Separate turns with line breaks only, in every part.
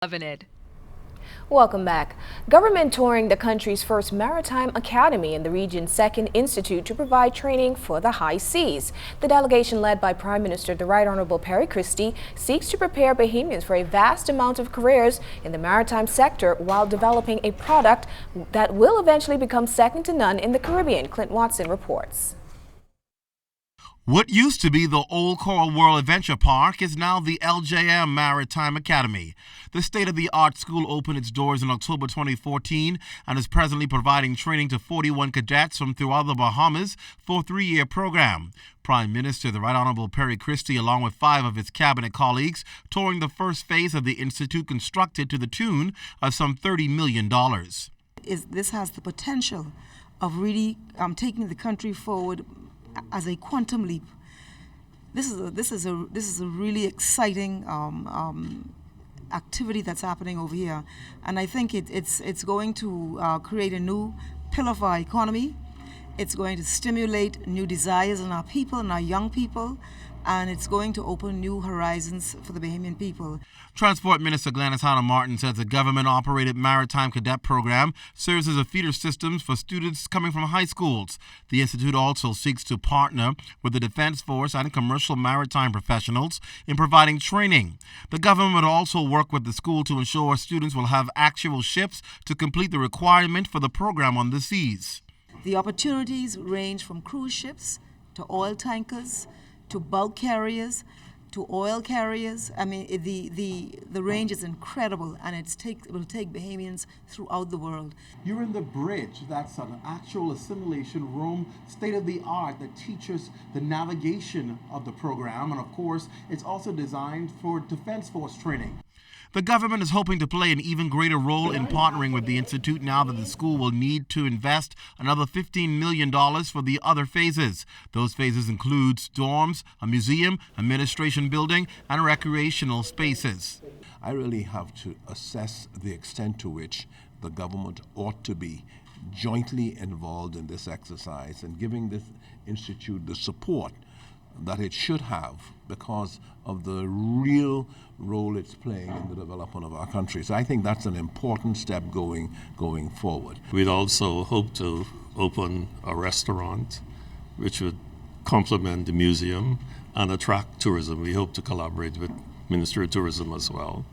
Loving it.
Welcome back. Government touring the country's first maritime academy and the region's second institute to provide training for the high seas. The delegation, led by Prime Minister the Right Honorable Perry Christie, seeks to prepare Bahamians for a vast amount of careers in the maritime sector while developing a product that will eventually become second to none in the Caribbean. Clint Watson reports.
What used to be the Old Coral World Adventure Park is now the LJM Maritime Academy. The state-of-the-art school opened its doors in October 2014 and is presently providing training to 41 cadets from throughout the Bahamas for a 3-year program. Prime Minister the Right Honorable Perry Christie, along with 5 of his cabinet colleagues, touring the first phase of the institute constructed to the tune of some $30 million.
This has the potential of really taking the country forward as a quantum leap. This is a really exciting activity that's happening over here, and I think it's going to create a new pillar for our economy. It's going to stimulate new desires in our people and our young people, and it's going to open new horizons for the Bahamian people.
Transport Minister Gladys Hanna-Martin says the government-operated Maritime Cadet Program serves as a feeder system for students coming from high schools. The institute also seeks to partner with the Defense Force and commercial maritime professionals in providing training. The government will also work with the school to ensure students will have actual ships to complete the requirement for the program on the seas.
The opportunities range from cruise ships to oil tankers to bulk carriers to oil carriers. I mean, the range is incredible, and it will take Bahamians throughout the world.
You're in the bridge. That's an actual assimilation room, state-of-the-art, that teaches the navigation of the program. And of course, it's also designed for Defense Force training.
The government is hoping to play an even greater role in partnering with the institute now that the school will need to invest another $15 million for the other phases. Those phases include dorms, a museum, administration building, and recreational spaces.
I really have to assess the extent to which the government ought to be jointly involved in this exercise and giving this institute the support that it should have because of the real role it's playing in the development of our country. So I think that's an important step going forward.
We'd also hope to open a restaurant which would complement the museum and attract tourism. We hope to collaborate with Ministry of Tourism as well.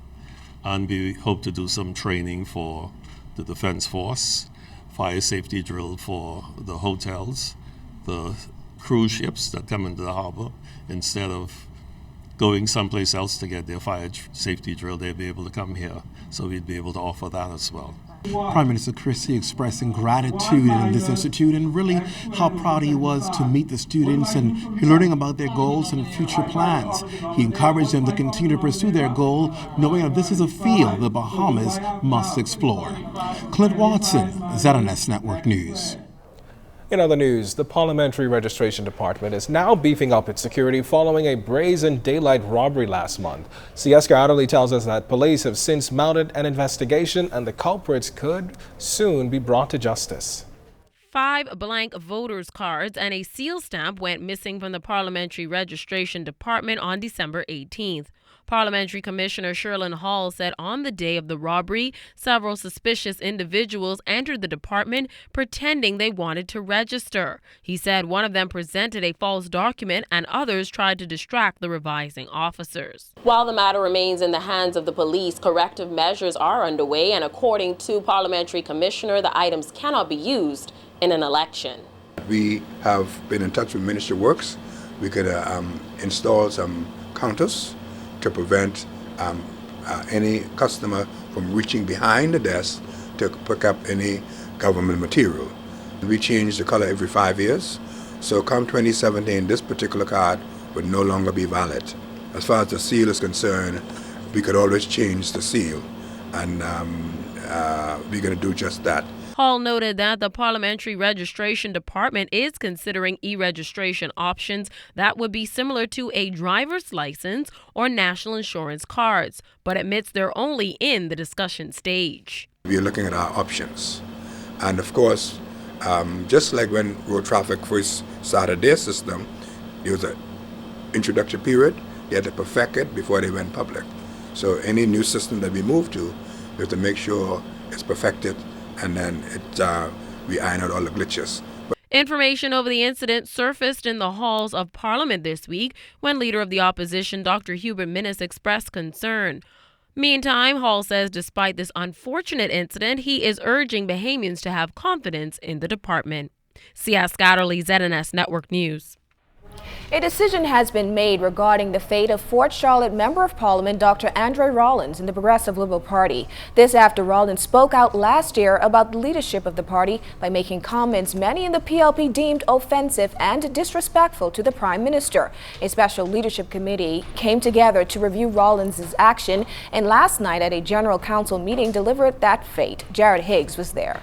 And we hope to do some training for the Defense Force, fire safety drill for the hotels, the cruise ships that come into the harbor. Instead of going someplace else to get their fire safety drill, they'd be able to come here. So we'd be able to offer that as well.
Prime Minister Christie expressing gratitude in this institute and really how proud he was to meet the students and learning about their goals and future plans. He encouraged them to continue to pursue their goal, knowing that this is a field the Bahamas must explore. Clint Watson, ZNS Network News.
In other news, the Parliamentary Registration Department is now beefing up its security following a brazen daylight robbery last month. Sieska Adderley tells us that police have since mounted an investigation and the culprits could soon be brought to justice.
5 blank voters' cards and a seal stamp went missing from the Parliamentary Registration Department on December 18th. Parliamentary Commissioner Sherlyn Hall said on the day of the robbery, several suspicious individuals entered the department pretending they wanted to register. He said one of them presented a false document and others tried to distract the revising officers. While the matter remains in the hands of the police, corrective measures are underway, and according to Parliamentary Commissioner, the items cannot be used in an election.
We have been in touch with Ministry of Works. We could install some counters to prevent any customer from reaching behind the desk to pick up any government material. We change the color every 5 years, so come 2017, this particular card would no longer be valid. As far as the seal is concerned, we could always change the seal, and we're going to do just that.
Hall noted that the Parliamentary Registration Department is considering e-registration options that would be similar to a driver's license or national insurance cards, but admits they're only in the discussion stage.
We're looking at our options. And of course, just like when road traffic first started their system, there was an introduction period. They had to perfect it before they went public. So any new system that we move to, we have to make sure it's perfected, and then we iron out all the glitches.
Information over the incident surfaced in the halls of Parliament this week when Leader of the Opposition, Dr. Hubert Minnis, expressed concern. Meantime, Hall says despite this unfortunate incident, he is urging Bahamians to have confidence in the department. C.S. Scatterly, ZNS Network News.
A decision has been made regarding the fate of Fort Charlotte Member of Parliament Dr. Andre Rollins in the Progressive Liberal Party. This after Rollins spoke out last year about the leadership of the party by making comments many in the PLP deemed offensive and disrespectful to the Prime Minister. A special leadership committee came together to review Rollins' action and last night at a General Council meeting delivered that fate. Jared Higgs was there.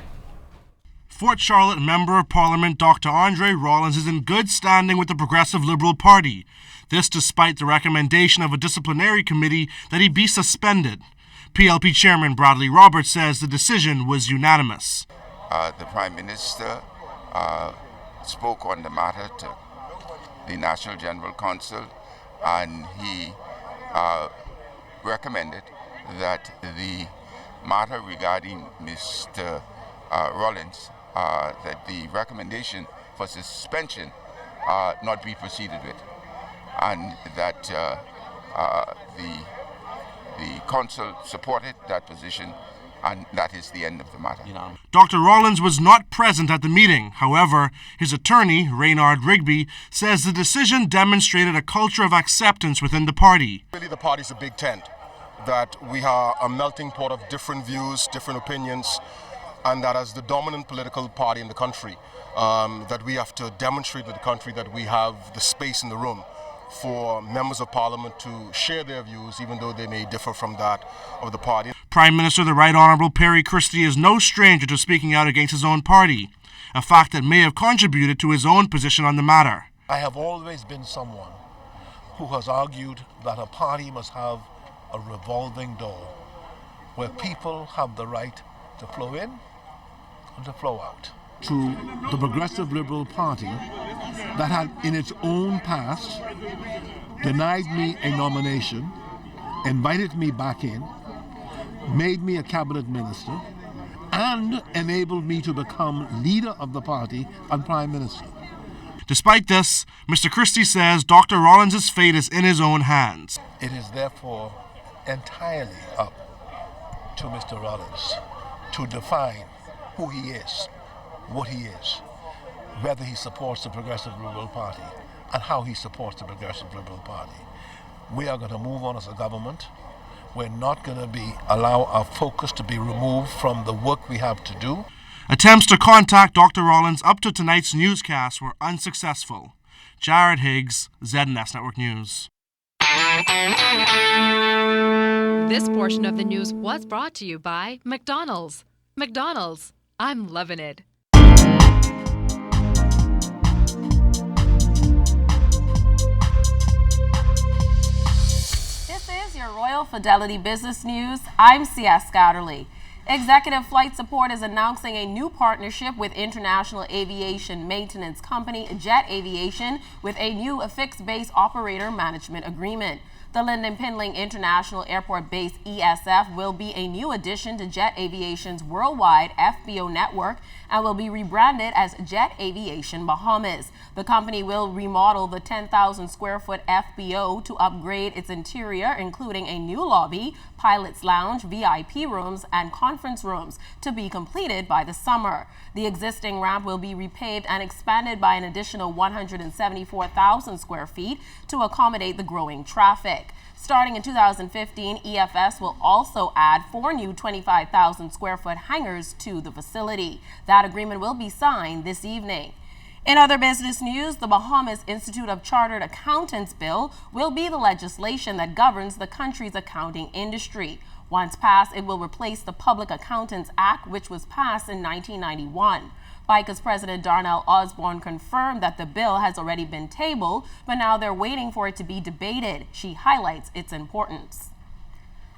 Fort Charlotte Member of Parliament Dr. Andre Rollins is in good standing with the Progressive Liberal Party. This despite the recommendation of a disciplinary committee that he be suspended. PLP Chairman Bradley Roberts says the decision was unanimous.
The Prime Minister spoke on the matter to the National General Council, and he recommended that the matter regarding Mr. Rollins, that the recommendation for suspension not be proceeded with, and that the council supported that position, and that is the end of the matter.
Dr. Rollins was not present at the meeting. However, his attorney, Reynard Rigby, says the decision demonstrated a culture of acceptance within the party.
Really, the party's a big tent, that we are a melting pot of different views, different opinions, and that as the dominant political party in the country, that we have to demonstrate to the country that we have the space in the room for members of Parliament to share their views, even though they may differ from that of the party.
Prime Minister the Right Honourable Perry Christie is no stranger to speaking out against his own party, a fact that may have contributed to his own position on the matter.
I have always been someone who has argued that a party must have a revolving door where people have the right to flow in and to flow out.
To the Progressive Liberal Party that had in its own past denied me a nomination, invited me back in, made me a cabinet minister, and enabled me to become leader of the party and prime minister.
Despite this, Mr. Christie says Dr. Rollins' fate is in his own hands.
It is therefore entirely up to Mr. Rollins to define who he is, what he is, whether he supports the Progressive Liberal Party, and how he supports the Progressive Liberal Party. We are going to move on as a government. We're not going to allow our focus to be removed from the work we have to do.
Attempts to contact Dr. Rollins up to tonight's newscast were unsuccessful. Jared Higgs, ZNS Network News.
This portion of the news was brought to you by McDonald's. McDonald's, I'm loving it.
This is your Royal Fidelity Business News. I'm C.S. Scatterly. Executive Flight Support is announcing a new partnership with international aviation maintenance company Jet Aviation with a new fixed-base operator management agreement. The Lynden Pinling International Airport Base ESF will be a new addition to Jet Aviation's worldwide FBO network and will be rebranded as Jet Aviation Bahamas. The company will remodel the 10,000 square foot FBO to upgrade its interior, including a new lobby, pilot's lounge, VIP rooms, and conference rooms, to be completed by the summer. The existing ramp will be repaved and expanded by an additional 174,000 square feet to accommodate the growing traffic. Starting in 2015, EFS will also add 4 new 25,000 square foot hangars to the facility. That agreement will be signed this evening. In other business news, the Bahamas Institute of Chartered Accountants Bill will be the legislation that governs the country's accounting industry. Once passed, it will replace the Public Accountants Act, which was passed in 1991. BICA's President Darnell Osborne confirmed that the bill has already been tabled, but now they're waiting for it to be debated. She highlights its importance.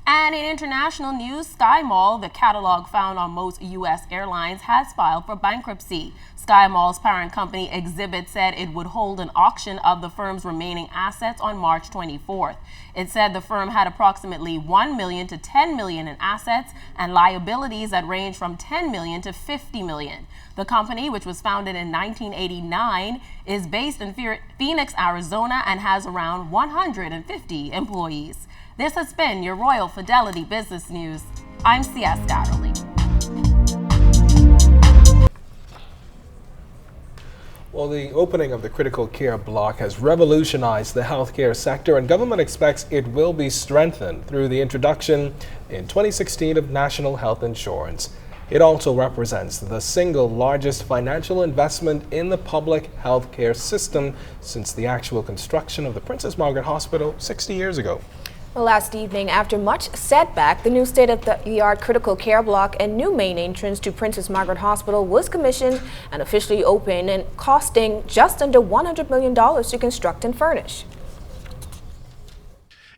And in international news, Sky Mall, the catalog found on most U.S. airlines, has filed for bankruptcy. Sky Mall's parent company Exhibit said it would hold an auction of the firm's remaining assets on March 24th. It said the firm had approximately $1 million to $10 million in assets and liabilities that range from $10 million to $50 million. The company, which was founded in 1989, is based in Phoenix, Arizona, and has around 150 employees. This has been your Royal Fidelity Business News. I'm C.S. Gatterly.
Well, the opening of the critical care block has revolutionized the healthcare sector, and government expects it will be strengthened through the introduction in 2016 of national health insurance. It also represents the single largest financial investment in the public healthcare system since the actual construction of the Princess Margaret Hospital 60 years ago.
Well, last evening, after much setback, the new state-of-the-art critical care block and new main entrance to Princess Margaret Hospital was commissioned and officially opened, and costing just under $100 million to construct and furnish.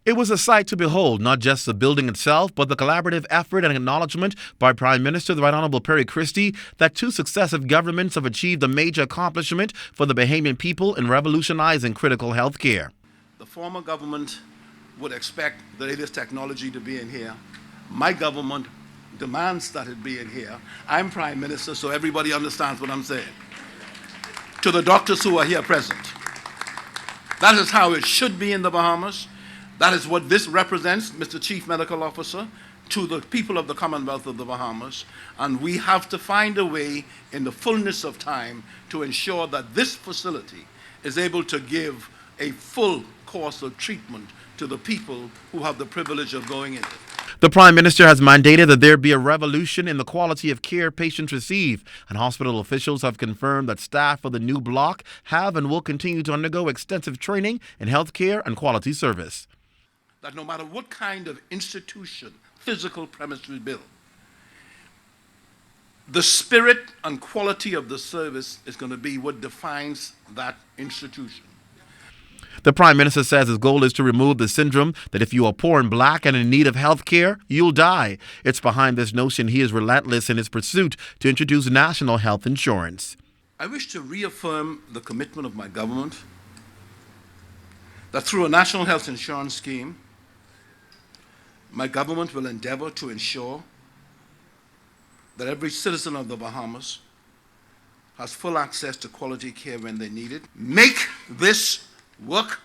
It was a sight to behold, not just the building itself, but the collaborative effort and acknowledgement by Prime Minister the Right Honorable Perry Christie that two successive governments have achieved a major accomplishment for the Bahamian people in revolutionizing critical health care.
The former government would expect the latest technology to be in here. My government demands that it be in here. I'm Prime Minister, so everybody understands what I'm saying. To the doctors who are here present, that is how it should be in the Bahamas. That is what this represents, Mr. Chief Medical Officer, to the people of the Commonwealth of the Bahamas. And we have to find a way in the fullness of time to ensure that this facility is able to give a full course of treatment to the people who have the privilege of going in it.
The Prime Minister has mandated that there be a revolution in the quality of care patients receive, and hospital officials have confirmed that staff for the new block have and will continue to undergo extensive training in health care and quality service.
That no matter what kind of institution, physical premise we build, the spirit and quality of the service is going to be what defines that institution.
The Prime Minister says his goal is to remove the syndrome that if you are poor and black and in need of health care, you'll die. It's behind this notion he is relentless in his pursuit to introduce national health insurance.
I wish to reaffirm the commitment of my government that through a national health insurance scheme, my government will endeavor to ensure that every citizen of the Bahamas has full access to quality care when they need it. Make this work,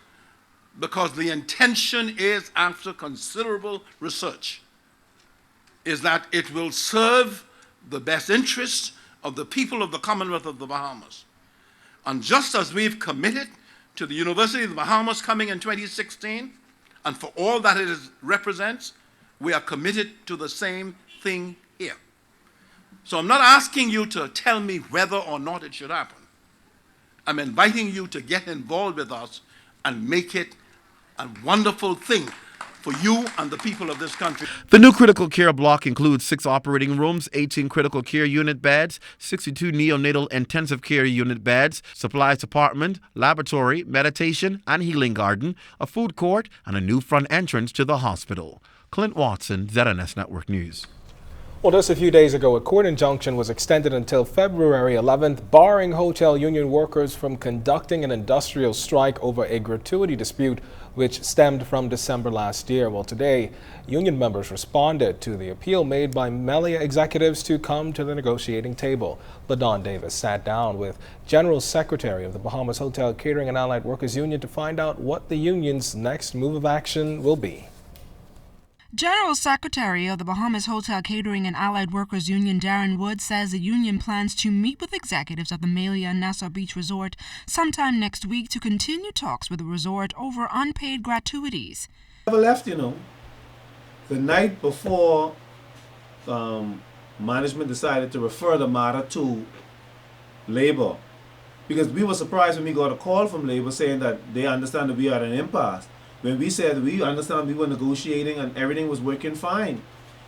because the intention is, after considerable research, is that it will serve the best interests of the people of the Commonwealth of the Bahamas. And just as we've committed to the University of the Bahamas coming in 2016, and for all that it represents, we are committed to the same thing here. So I'm not asking you to tell me whether or not it should happen. I'm inviting you to get involved with us and make it a wonderful thing for you and the people of this country.
The new critical care block includes 6 operating rooms, 18 critical care unit beds, 62 neonatal intensive care unit beds, supplies department, laboratory, meditation and healing garden, a food court, and a new front entrance to the hospital. Clint Watson, ZNS Network News.
Well, just a few days ago, a court injunction was extended until February 11th, barring hotel union workers from conducting an industrial strike over a gratuity dispute which stemmed from December last year. Well, today, union members responded to the appeal made by Melia executives to come to the negotiating table. LaDon Davis sat down with General Secretary of the Bahamas Hotel Catering and Allied Workers Union to find out what the union's next move of action will be.
General Secretary of the Bahamas Hotel Catering and Allied Workers Union Darren Wood says the union plans to meet with executives at the Melia and Nassau Beach Resort sometime next week to continue talks with the resort over unpaid gratuities.
Never left, the night before management decided to refer the matter to labor, because we were surprised when we got a call from labor saying that they understand that we are at an impasse. When we said we understand we were negotiating and everything was working fine,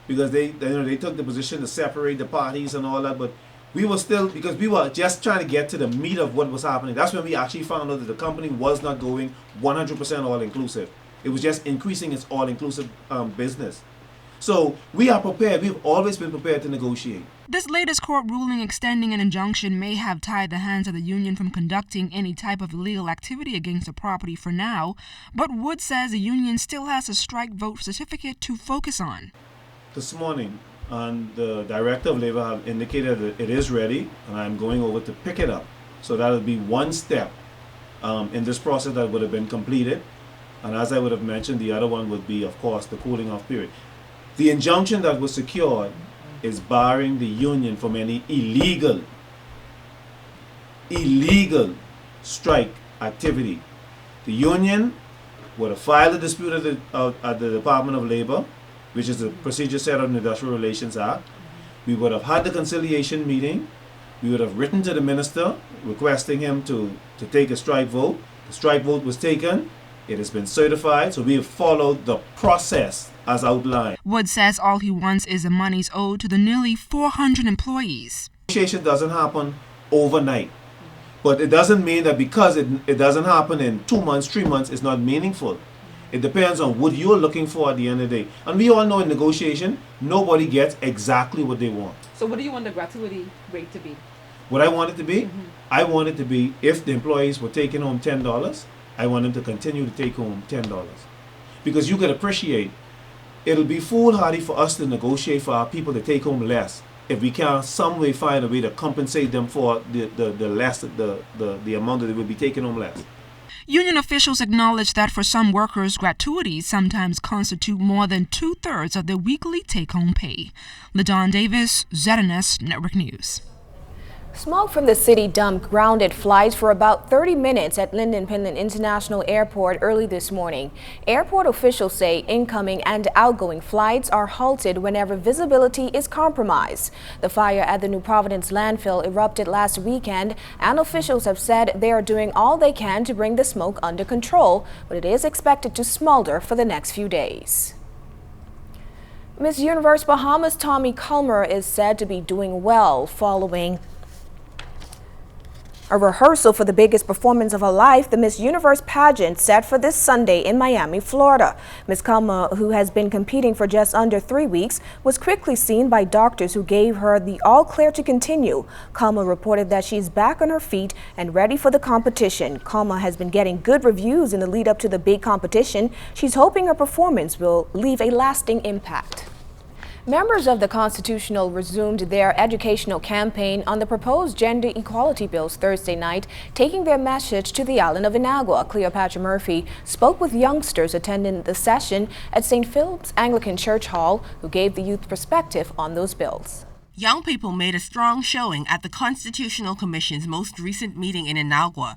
because they took the position to separate the parties and all that, but we were still, because we were just trying to get to the meat of what was happening. That's when we actually found out that the company was not going 100% all-inclusive. It was just increasing its all-inclusive business. So we are prepared. We've always been prepared to negotiate.
This latest court ruling extending an injunction may have tied the hands of the union from conducting any type of illegal activity against the property for now, but Wood says the union still has a strike vote certificate to focus on.
This morning, the Director of Labor have indicated that it is ready, and I'm going over to pick it up. So that would be one step in this process that would have been completed. And as I would have mentioned, the other one would be, of course, the cooling off period. The injunction that was secured is barring the union from any illegal strike activity. The union would have filed a dispute at the Department of Labor, which is the procedure set out in the Industrial Relations Act. We would have had the conciliation meeting. We would have written to the minister requesting him to take a strike vote. The strike vote was taken. It has been certified, so we have followed the process as outlined.
Wood says all he wants is the monies owed to the nearly 400 employees.
Negotiation doesn't happen overnight, but it doesn't mean that because it doesn't happen in 2 months, 3 months, it's not meaningful. It depends on what you're looking for at the end of the day. And we all know in negotiation, nobody gets exactly what they want.
So what do you want the gratuity rate to be?
What I want it to be? I want it to be, if the employees were taking home $10, I want them to continue to take home $10. Because you could appreciate, it'll be foolhardy for us to negotiate for our people to take home less if we can't some way find a way to compensate them for the amount that they would be taking home less.
Union officials acknowledge that for some workers, gratuities sometimes constitute more than 2/3 of their weekly take-home pay. LaDon Davis, ZNS Network News.
Smoke from the city dump grounded flights for about 30 minutes at Lynden Pinland International Airport early this morning. Airport officials say incoming and outgoing flights are halted whenever visibility is compromised. The fire at the New Providence landfill erupted last weekend, and officials have said they are doing all they can to bring the smoke under control, but it is expected to smolder for the next few days. Miss Universe Bahamas Tommy Culmer is said to be doing well following a rehearsal for the biggest performance of her life, the Miss Universe pageant set for this Sunday in Miami, Florida. Miss Culmer, who has been competing for just under 3 weeks, was quickly seen by doctors who gave her the all clear to continue. Culmer reported that she's back on her feet and ready for the competition. Culmer has been getting good reviews in the lead up to the big competition. She's hoping her performance will leave a lasting impact. Members of the Constitutional resumed their educational campaign on the proposed gender equality bills Thursday night, taking their message to the island of Inagua. Cleopatra Murphy spoke with youngsters attending the session at St. Philip's Anglican Church Hall, who gave the youth perspective on those bills.
Young people made a strong showing at the Constitutional Commission's most recent meeting in Inagua.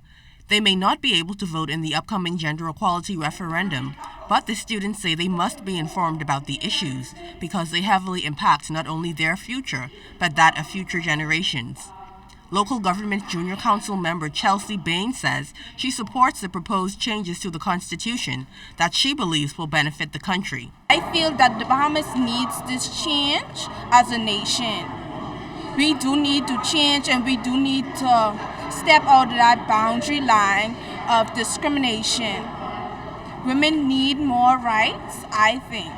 They may not be able to vote in the upcoming gender equality referendum, but the students say they must be informed about the issues because they heavily impact not only their future, but that of future generations. Local government junior council member Chelsea Bain says she supports the proposed changes to the Constitution that she believes will benefit the country.
I feel that the Bahamas needs this change as a nation. We do need to change, and we do need to step out of that boundary line of discrimination. Women need more rights, I think.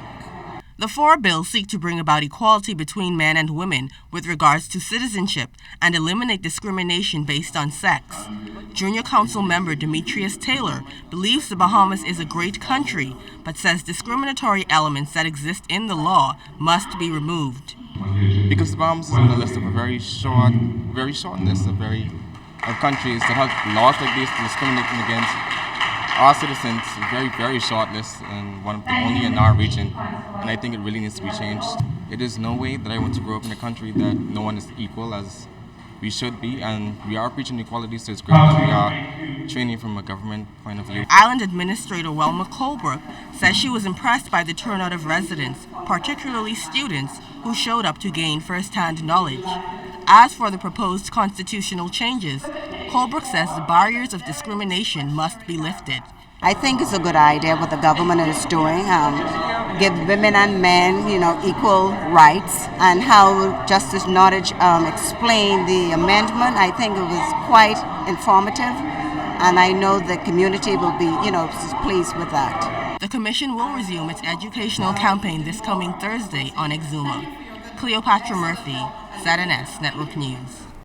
The four bills seek to bring about equality between men and women with regards to citizenship and eliminate discrimination based on sex. Junior Council member Demetrius Taylor believes the Bahamas is a great country, but says discriminatory elements that exist in the law must be removed.
Because the Bahamas is on the list of a very short list of countries that have laws like this discriminating against our citizens. Very, very short list, and one of the only in our region. And I think it really needs to be changed. It is no way that I want to grow up in a country that no one is equal as we should be, and we are preaching equality, so it's great that we are training from a government point of view.
Island Administrator Welma Colebrook says she was impressed by the turnout of residents, particularly students, who showed up to gain first-hand knowledge. As for the proposed constitutional changes, Colebrook says the barriers of discrimination must be lifted.
I think it's a good idea what the government is doing. Give women and men, equal rights, and how Justice Nottage explained the amendment. I think it was quite informative, and I know the community will be, pleased with that.
The commission will resume its educational campaign this coming Thursday on Exuma. Cleopatra Murphy, ZNS Network News.